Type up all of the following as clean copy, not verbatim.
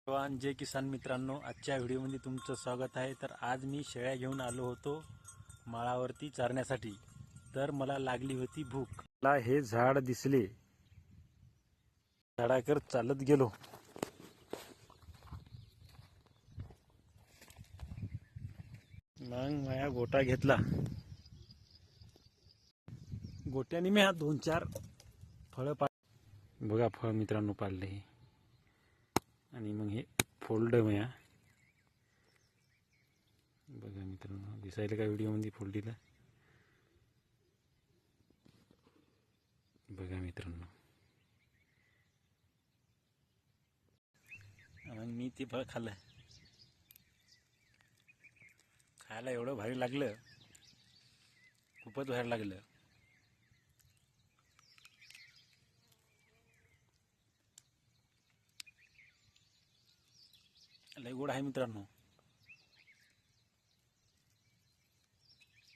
जवान जय किसान मित्रांनो, आजच्या व्हिडिओमध्ये तुमचं स्वागत आहे। तर आज मी शेळ्या घेऊन आलो होतो माळावरती चारण्यासाठी। तर मला लागली होती भूक। मला हे झाड दिसले, झाडाकर चालत गेलो। मग माया गोटा घेतला, गोट्याने मी 2-4 फळं बघा, फळ मित्रांनो पाडले हे। आणि मग हे फोल्ड माया बघा मित्रांनो, दिसायला का व्हिडिओमध्ये फोल्डीला बघा मित्रांनो। मग मी ते फळ खाल्लं, खायला एवढं भारी लागलं, खूपच भारी लागलं। लय गोड आहे मित्रांनो,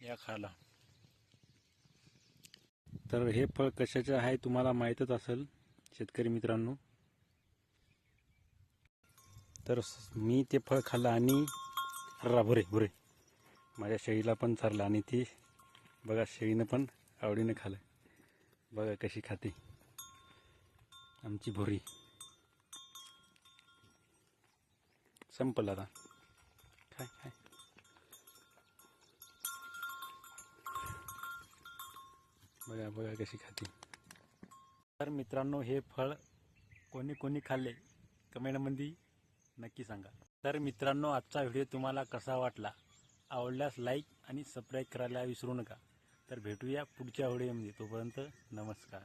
या खायला। तर हे फळ कशाचे आहे तुम्हाला माहीतच असेल शेतकरी मित्रांनो। तर मी ते फळ खाल्लं आणि भुरे माझ्या शेळीला पण चारलं, आणि ती बघा शेळीनं पण आवडीने खाल्लं। बघा कशी खाते आमची भुरी। संपलं आता, काय काय बघा बघा कशी खाते। तर मित्रांनो, हे फळ कोणी कोणी खाल्ले कमेंटमध्ये नक्की सांगा। तर मित्रांनो, आजचा व्हिडिओ तुम्हाला कसा वाटला? आवडल्यास लाईक आणि सबस्क्राईब करायला विसरू नका। तर भेटूया पुढच्या व्हिडिओमध्ये, तोपर्यंत नमस्कार।